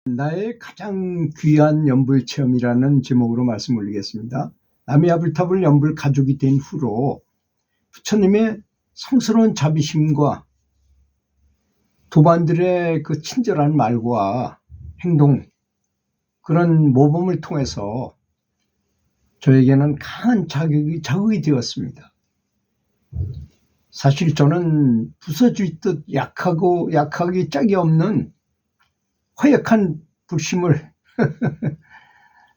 나의 가장 귀한 연불 체험이라는 제목으로 말씀 올리겠습니다. 나미아불타불 연불 가족이 된 후로 부처님의 성스러운 자비심과 도반들의 그 친절한 말과 행동, 그런 모범을 통해서 저에게는 강한 자극이 되었습니다. 사실 저는 부서질 듯 약하기 짝이 없는 허약한 불심을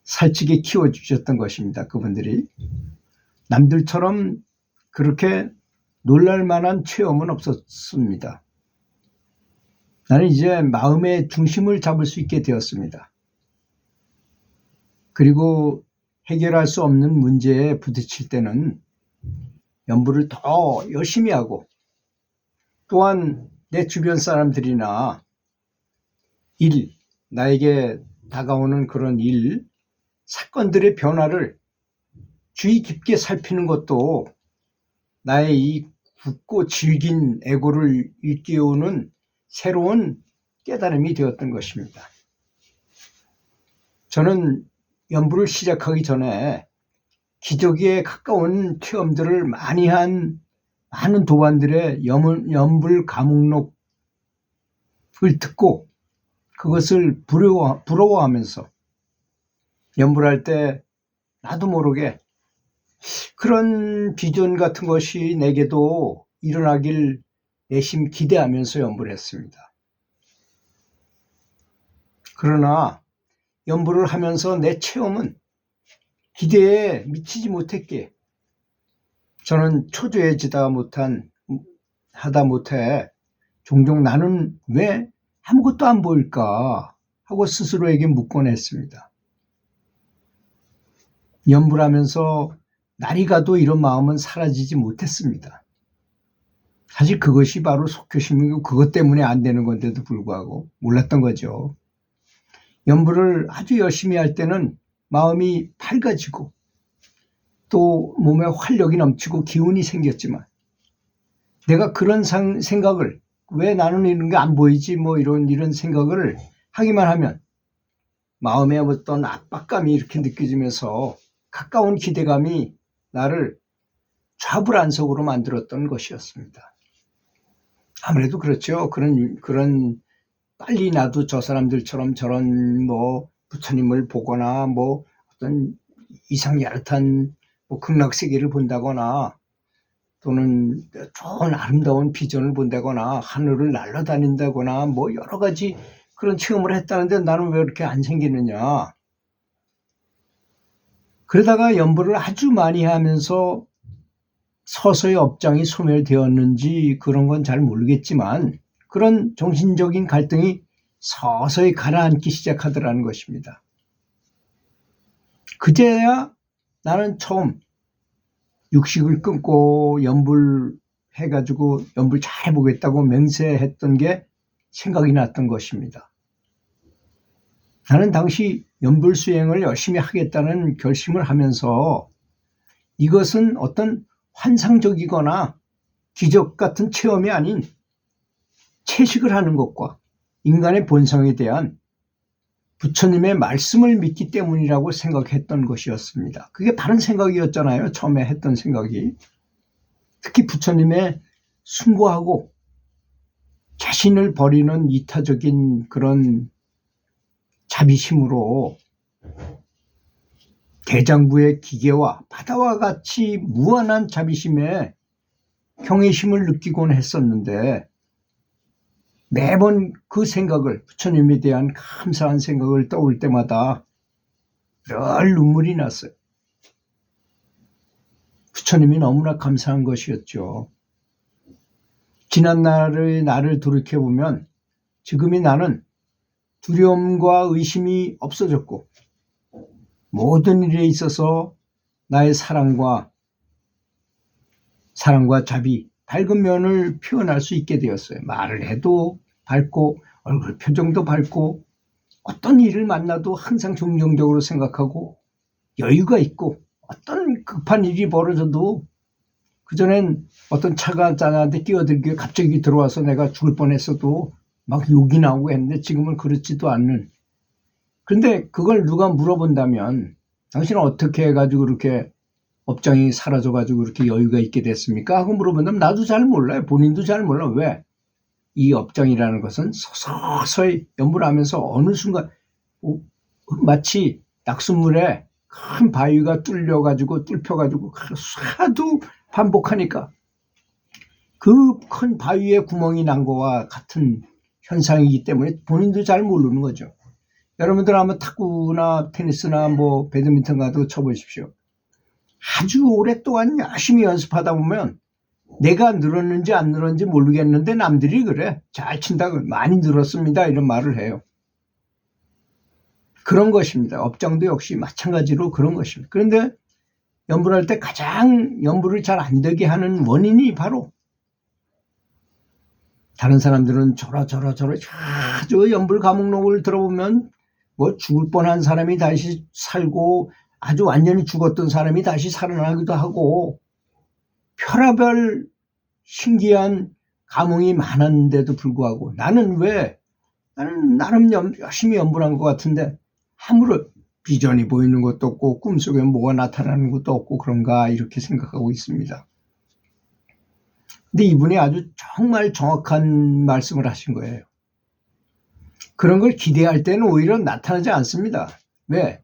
살찌게 키워주셨던 것입니다. 그분들이. 남들처럼 그렇게 놀랄만한 체험은 없었습니다. 나는 이제 마음의 중심을 잡을 수 있게 되었습니다. 그리고 해결할 수 없는 문제에 부딪힐 때는 연불을 더 열심히 하고, 또한 내 주변 사람들이나 나에게 다가오는 그런 사건들의 변화를 주의 깊게 살피는 것도 나의 이 굳고 질긴 에고를 일깨우는 새로운 깨달음이 되었던 것입니다. 저는 연불을 시작하기 전에 기적에 가까운 체험들을 많이 한 많은 도반들의 연불 감옥록을 듣고 그것을 부러워하면서 연불할 때 나도 모르게 그런 비전 같은 것이 내게도 일어나길 내심 기대하면서 연불했습니다. 그러나 연불을 하면서 내 체험은 기대에 미치지 못했기에 저는 초조해지다 하다 못해 종종 나는 왜 아무것도 안 보일까 하고 스스로에게 묻곤 했습니다. 연불하면서 날이 가도 이런 마음은 사라지지 못했습니다. 사실 그것이 바로 속효심이고 그것 때문에 안 되는 건데도 불구하고 몰랐던 거죠. 연불을 아주 열심히 할 때는 마음이 밝아지고 또 몸에 활력이 넘치고 기운이 생겼지만 내가 그런 생각을 왜 나는 이런 게 안 보이지 이런 생각을 하기만 하면 마음에 어떤 압박감이 이렇게 느껴지면서 가까운 기대감이 나를 좌불안석으로 만들었던 것이었습니다. 아무래도 그렇죠. 그런 빨리 나도 저 사람들처럼 저런 부처님을 보거나 어떤 이상야릇한 극락세계를 본다거나 또는 좋은 아름다운 비전을 본다거나 하늘을 날아다닌다거나 여러 가지 그런 체험을 했다는데 나는 왜 이렇게 안 생기느냐. 그러다가 연불을 아주 많이 하면서 서서히 업장이 소멸되었는지 그런 건 잘 모르겠지만 그런 정신적인 갈등이 서서히 가라앉기 시작하더라는 것입니다. 그제야 나는 처음 육식을 끊고 연불 해가지고 연불 잘 해보겠다고 맹세했던 게 생각이 났던 것입니다. 나는 당시 연불 수행을 열심히 하겠다는 결심을 하면서 이것은 어떤 환상적이거나 기적 같은 체험이 아닌 채식을 하는 것과 인간의 본성에 대한 부처님의 말씀을 믿기 때문이라고 생각했던 것이었습니다. 그게 바른 생각이었잖아요. 처음에 했던 생각이. 특히 부처님의 숭고하고 자신을 버리는 이타적인 그런 자비심으로 대장부의 기계와 바다와 같이 무한한 자비심에 경외심을 느끼곤 했었는데 매번 그 생각을 부처님에 대한 감사한 생각을 떠올 때마다 늘 눈물이 났어요. 부처님이 너무나 감사한 것이었죠. 지난 날의 나를 돌이켜보면 지금의 나는 두려움과 의심이 없어졌고 모든 일에 있어서 나의 사랑과 자비, 밝은 면을 표현할 수 있게 되었어요. 말을 해도 밝고 얼굴 표정도 밝고 어떤 일을 만나도 항상 긍정적으로 생각하고 여유가 있고 어떤 급한 일이 벌어져도 그전엔 어떤 차가 나한테 끼어들게 갑자기 들어와서 내가 죽을 뻔했어도 막 욕이 나오고 했는데 지금은 그렇지도 않는 근데 그걸 누가 물어본다면 당신은 어떻게 해가지고 그렇게 업장이 사라져가지고 그렇게 여유가 있게 됐습니까? 하고 물어본다면 나도 잘 몰라요. 본인도 잘 몰라. 왜? 이 업장이라는 것은 서서히 연구를 하면서 어느 순간 마치 낙숫물에 큰 바위가 뚫혀가지고 하도 반복하니까 그 큰 바위에 구멍이 난 거와 같은 현상이기 때문에 본인도 잘 모르는 거죠. 여러분들 한번 탁구나 테니스나 뭐 배드민턴 가도 쳐보십시오. 아주 오랫동안 열심히 연습하다 보면 내가 늘었는지 안 늘었는지 모르겠는데 남들이 그래. 잘 친다고 많이 늘었습니다. 이런 말을 해요. 그런 것입니다. 업장도 역시 마찬가지로 그런 것입니다. 그런데 연구를 할 때 가장 연구를 잘 안 되게 하는 원인이 바로 다른 사람들은 저러 아주 연불 과목록을 들어보면 뭐 죽을 뻔한 사람이 다시 살고 아주 완전히 죽었던 사람이 다시 살아나기도 하고 별의별 신기한 감흥이 많았는데도 불구하고 나는 나름 열심히 연구한 것 같은데 아무런 비전이 보이는 것도 없고 꿈속에 뭐가 나타나는 것도 없고 그런가 이렇게 생각하고 있습니다. 근데 이분이 아주 정말 정확한 말씀을 하신 거예요. 그런 걸 기대할 때는 오히려 나타나지 않습니다. 왜?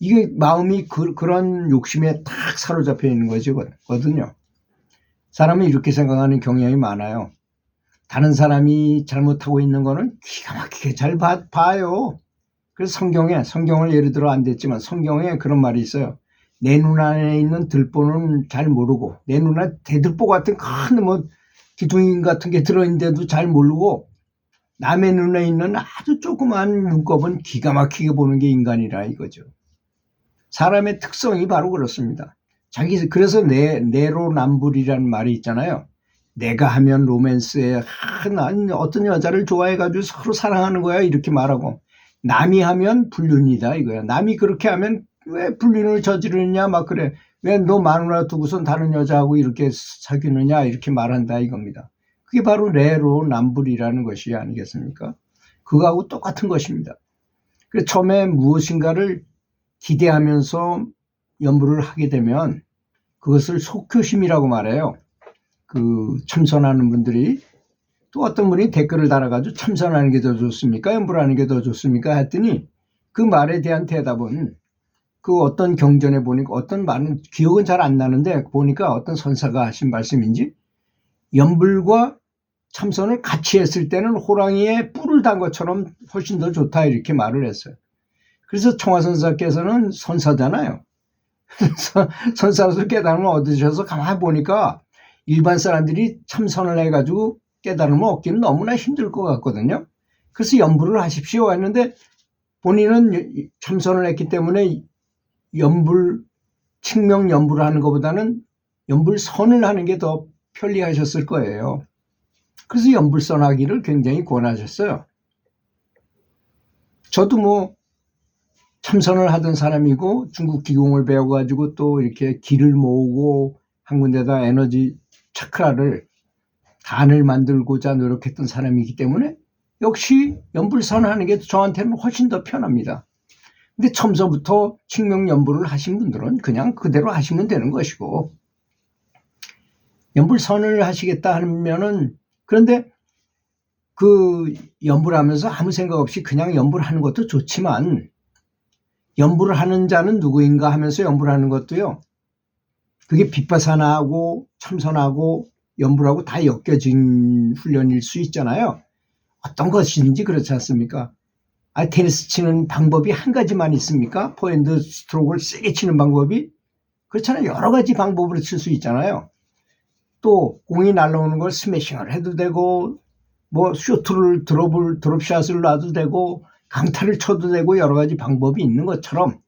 이게 마음이 그런 욕심에 탁 사로잡혀 있는 거거든요. 사람은 이렇게 생각하는 경향이 많아요. 다른 사람이 잘못하고 있는 거는 기가 막히게 잘 봐요. 그래서 성경을 예를 들어 안 됐지만 성경에 그런 말이 있어요. 내 눈 안에 있는 들보는 잘 모르고 내 눈에 대들보 같은 큰 뭐 기둥 같은 게 들어있는데도 잘 모르고 남의 눈에 있는 아주 조그만 눈곱은 기가 막히게 보는 게 인간이라 이거죠. 사람의 특성이 바로 그렇습니다. 그래서 내로남불이라는 말이 있잖아요. 내가 하면 로맨스에 난 어떤 여자를 좋아해가지고 서로 사랑하는 거야 이렇게 말하고 남이 하면 불륜이다 이거야. 남이 그렇게 하면 왜 불륜을 저지르느냐 막 그래. 왜 너 마누라 두고선 다른 여자하고 이렇게 사귀느냐 이렇게 말한다 이겁니다. 그게 바로 내로남불이라는 것이 아니겠습니까? 그거하고 똑같은 것입니다. 그래서 처음에 무엇인가를 기대하면서 연구를 하게 되면 그것을 속효심이라고 말해요. 그 참선하는 분들이 또 어떤 분이 댓글을 달아가지고 참선하는 게 더 좋습니까? 연구를 하는 게 더 좋습니까? 했더니 그 말에 대한 대답은 그 어떤 경전에 보니까 어떤 말은 기억은 잘 안 나는데 보니까 어떤 선사가 하신 말씀인지 연불과 참선을 같이 했을 때는 호랑이에 뿔을 단 것처럼 훨씬 더 좋다 이렇게 말을 했어요. 그래서 청화선사께서는 선사잖아요. 그래서 선사로서 깨달음을 얻으셔서 가만히 보니까 일반 사람들이 참선을 해가지고 깨달음을 얻기는 너무나 힘들 것 같거든요. 그래서 연불을 하십시오 했는데 본인은 참선을 했기 때문에 칙명 연불을 하는 것보다는 연불선을 하는 게 더 편리하셨을 거예요. 그래서 연불선 하기를 굉장히 권하셨어요. 저도 뭐 참선을 하던 사람이고 중국 기공을 배워가지고 또 이렇게 기를 모으고 한 군데다 에너지 차크라를 단을 만들고자 노력했던 사람이기 때문에 역시 연불선 하는 게 저한테는 훨씬 더 편합니다. 근데 처음서부터 칙명 연불을 하신 분들은 그냥 그대로 하시면 되는 것이고 연불선을 하시겠다 하면은 그런데 그 연불하면서 아무 생각 없이 그냥 연불하는 것도 좋지만 연불을 하는 자는 누구인가 하면서 연불하는 것도요. 그게 빗바사나하고 참선하고 연불하고 다 엮여진 훈련일 수 있잖아요. 어떤 것인지 그렇지 않습니까? 테니스 치는 방법이 한 가지만 있습니까? 포핸드 스트로크를 세게 치는 방법이? 그렇잖아요. 여러 가지 방법으로 칠 수 있잖아요. 또 공이 날아오는 걸 스매싱을 해도 되고 뭐 쇼트를 드롭샷을 놔도 되고 강타를 쳐도 되고 여러 가지 방법이 있는 것처럼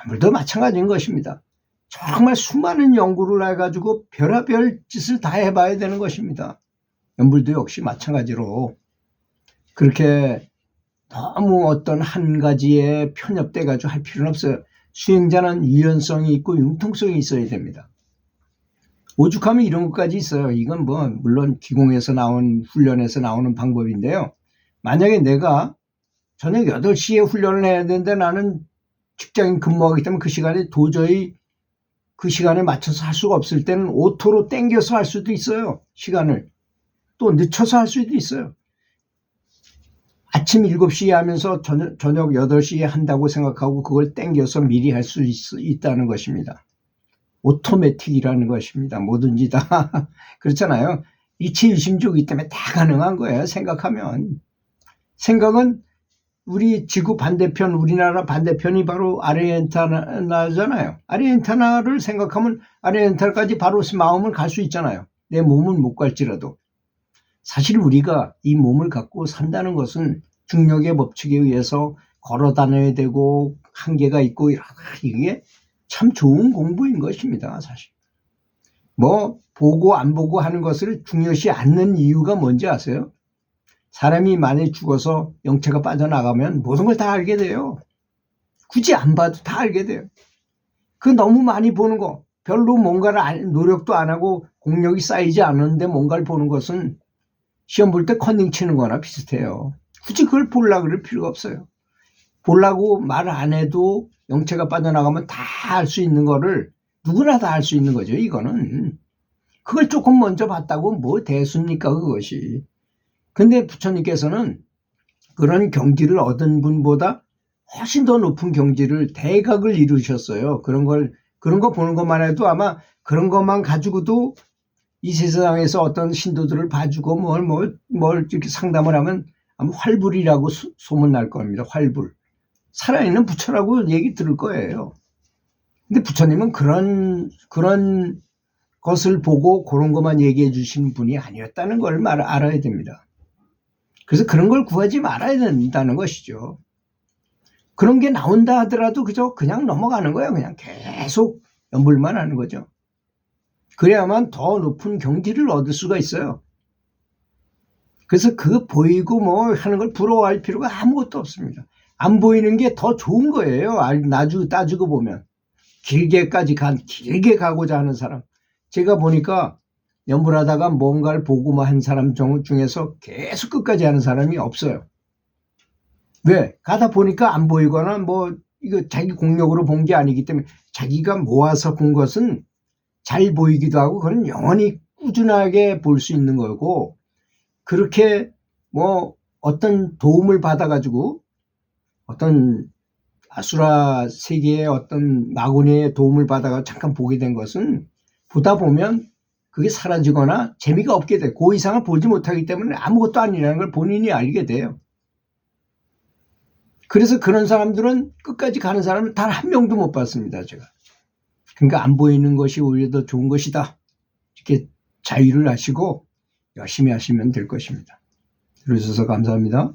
연불도 마찬가지인 것입니다. 정말 수많은 연구를 해가지고 별의별 짓을 다 해봐야 되는 것입니다. 연불도 역시 마찬가지로 그렇게 너무 어떤 한 가지에 편협돼가지고 할 필요는 없어요. 수행자는 유연성이 있고 융통성이 있어야 됩니다. 오죽하면 이런 것까지 있어요. 이건 뭐 물론 기공에서 나온 훈련에서 나오는 방법인데요. 만약에 내가 저녁 8시에 훈련을 해야 되는데 나는 직장인 근무하기 때문에 그 시간에 도저히 그 시간에 맞춰서 할 수가 없을 때는 오토로 땡겨서 할 수도 있어요. 시간을. 또 늦춰서 할 수도 있어요. 아침 7시에 하면서 저녁 8시에 한다고 생각하고 그걸 땡겨서 미리 할 수 있다는 것입니다. 오토매틱이라는 것입니다. 뭐든지 다 그렇잖아요. 이치유심조이기 때문에 다 가능한 거예요. 생각하면. 생각은 우리 지구 반대편, 우리나라 반대편이 바로 아르헨티나잖아요. 아르헨티나를 생각하면 아르헨티나까지 바로 마음을 갈 수 있잖아요. 내 몸은 못 갈지라도. 사실 우리가 이 몸을 갖고 산다는 것은 중력의 법칙에 의해서 걸어 다녀야 되고 한계가 있고 이게 참 좋은 공부인 것입니다. 사실. 뭐 보고 안 보고 하는 것을 중요시 않는 이유가 뭔지 아세요? 사람이 만약에 죽어서 영체가 빠져나가면 모든 걸 다 알게 돼요. 굳이 안 봐도 다 알게 돼요. 그 너무 많이 보는 거, 별로 뭔가를 노력도 안 하고 공력이 쌓이지 않았는데 뭔가를 보는 것은 시험 볼 때 컨닝 치는 거나 비슷해요. 굳이 그걸 보려고 그럴 필요가 없어요. 보려고 말 안 해도 영체가 빠져나가면 다 알 수 있는 거를 누구나 다 알 수 있는 거죠. 이거는. 그걸 조금 먼저 봤다고 뭐 대수입니까 그것이. 근데 부처님께서는 그런 경지를 얻은 분보다 훨씬 더 높은 경지를 대각을 이루셨어요. 그런 거 보는 것만 해도 아마 그런 것만 가지고도 이 세상에서 어떤 신도들을 봐주고 뭘 이렇게 상담을 하면 아마 활불이라고 소문날 겁니다. 활불. 살아있는 부처라고 얘기 들을 거예요. 근데 부처님은 그런 것을 보고 그런 것만 얘기해 주시는 분이 아니었다는 걸 알아야 됩니다. 그래서 그런 걸 구하지 말아야 된다는 것이죠. 그런 게 나온다 하더라도 그냥 넘어가는 거예요. 그냥 계속 연불만 하는 거죠. 그래야만 더 높은 경지를 얻을 수가 있어요. 그래서 그 보이고 뭐 하는 걸 부러워할 필요가 아무것도 없습니다. 안 보이는 게 더 좋은 거예요. 따지고 보면. 길게 가고자 하는 사람. 제가 보니까 연불하다가 뭔가를 보고만 한 사람 중에서 계속 끝까지 하는 사람이 없어요. 왜? 가다 보니까 안 보이거나 이거 자기 공력으로 본 게 아니기 때문에 자기가 모아서 본 것은 잘 보이기도 하고 그건 영원히 꾸준하게 볼 수 있는 거고 그렇게 어떤 도움을 받아가지고 어떤 아수라 세계의 어떤 마구니의 도움을 받아가 잠깐 보게 된 것은 보다 보면 그게 사라지거나 재미가 없게 돼. 그 이상을 보지 못하기 때문에 아무것도 아니라는 걸 본인이 알게 돼요. 그래서 그런 사람들은 끝까지 가는 사람은 단 한 명도 못 봤습니다. 제가. 그러니까 안 보이는 것이 오히려 더 좋은 것이다. 이렇게 자유를 하시고 열심히 하시면 될 것입니다. 들어주셔서 감사합니다.